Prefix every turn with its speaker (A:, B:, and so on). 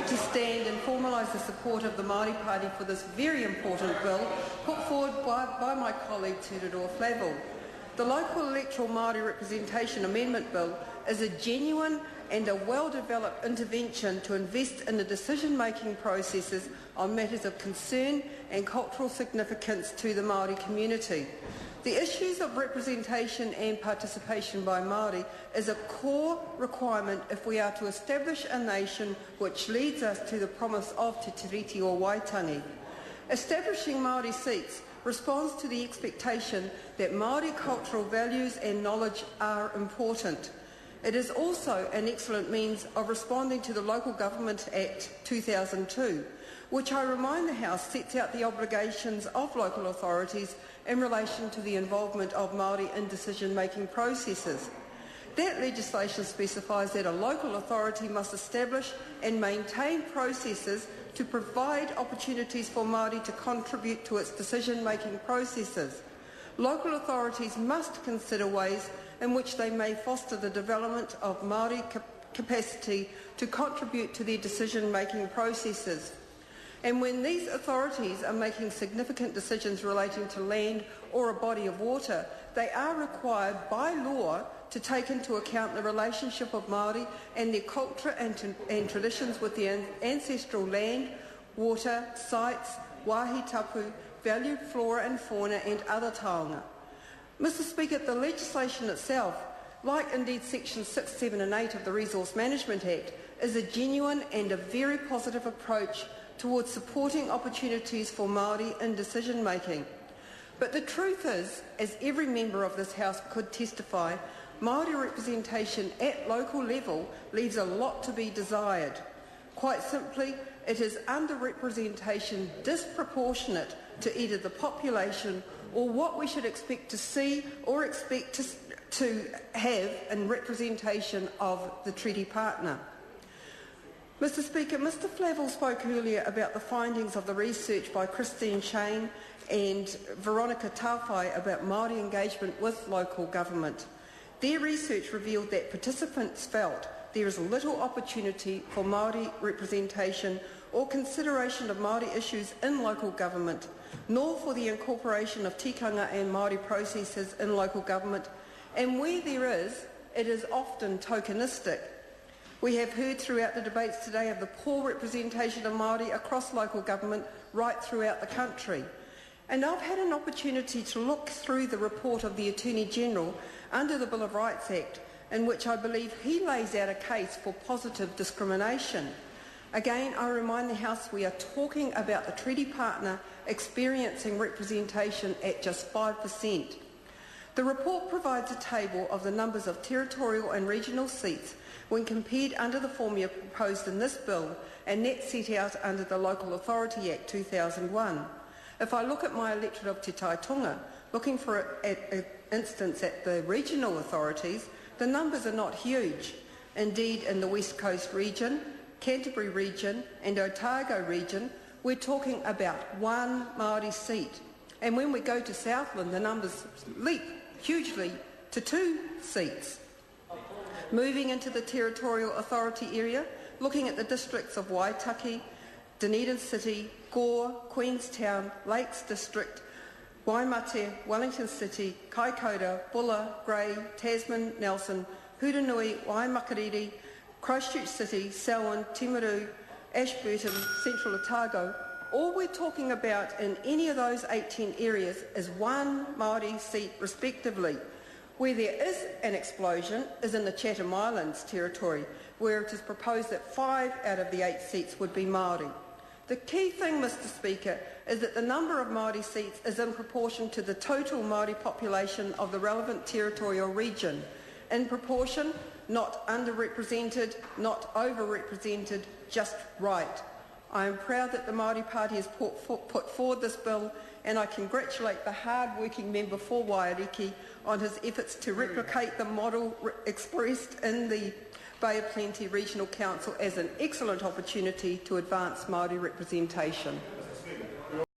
A: to stand and formalise the support of the Māori Party for this very important bill put forward by my colleague Te Flavell. The Local Electoral Māori Representation Amendment Bill is a genuine and a well-developed intervention to invest in the decision-making processes on matters of concern and cultural significance to the Māori community. The issues of representation and participation by Māori is a core requirement if we are to establish a nation which leads us to the promise of Te Tiriti o Waitangi. Establishing Māori seats responds to the expectation that Māori cultural values and knowledge are important. It is also an excellent means of responding to the Local Government Act 2002, which I remind the House sets out the obligations of local authorities in relation to the involvement of Māori in decision-making processes. That legislation specifies that a local authority must establish and maintain processes to provide opportunities for Māori to contribute to its decision-making processes. Local authorities must consider ways in which they may foster the development of Māori capacity to contribute to their decision-making processes. And when these authorities are making significant decisions relating to land or a body of water, they are required by law to take into account the relationship of Māori and their culture and traditions with their ancestral land, water, sites, wāhi tapu, valued flora and fauna and other taonga. Mr Speaker, the legislation itself, like indeed sections 6, 7 and 8 of the Resource Management Act, is a genuine and a very positive approach towards supporting opportunities for Māori in decision-making. But the truth is, as every member of this House could testify, Māori representation at local level leaves a lot to be desired. Quite simply, it is underrepresentation disproportionate to either the population or what we should expect to see or expect to have in representation of the treaty partner. Mr Speaker, Mr Flavell spoke earlier about the findings of the research by Christine Shane and Veronica Tawhai about Māori engagement with local government. Their research revealed that participants felt there is little opportunity for Māori representation or consideration of Māori issues in local government, nor for the incorporation of tikanga and Māori processes in local government, and where there is, it is often tokenistic. We have heard throughout the debates today of the poor representation of Māori across local government right throughout the country. And I've had an opportunity to look through the report of the Attorney-General under the Bill of Rights Act, in which I believe he lays out a case for positive discrimination. Again, I remind the House we are talking about the treaty partner experiencing representation at just 5%. The report provides a table of the numbers of territorial and regional seats when compared under the formula proposed in this bill and that set out under the Local Authority Act 2001. If I look at my electorate of Te Taitonga, looking for an instance at the regional authorities, the numbers are not huge. Indeed, in the West Coast region, Canterbury region and Otago region, we're talking about one Māori seat. And when we go to Southland, the numbers leap hugely to 2 seats. Moving into the territorial authority area, looking at the districts of Waitaki, Dunedin City, Gore, Queenstown, Lakes District, Waimate, Wellington City, Kaikoura, Bulla, Grey, Tasman, Nelson, Hurunui, Waimakariri, Christchurch City, Selwyn, Timaru, Ashburton, Central Otago, all we're talking about in any of those 18 areas is one Māori seat respectively. Where there is an explosion is in the Chatham Islands territory, where it is proposed that 5 out of the 8 seats would be Māori. The key thing, Mr Speaker, is that the number of Māori seats is in proportion to the total Māori population of the relevant territorial region. In proportion, not underrepresented, not overrepresented, just right. I am proud that the Māori Party has put forward this bill, and I congratulate the hard-working member for Waiariki on his efforts to replicate the model expressed in the Bay of Plenty Regional Council as an excellent opportunity to advance Māori representation.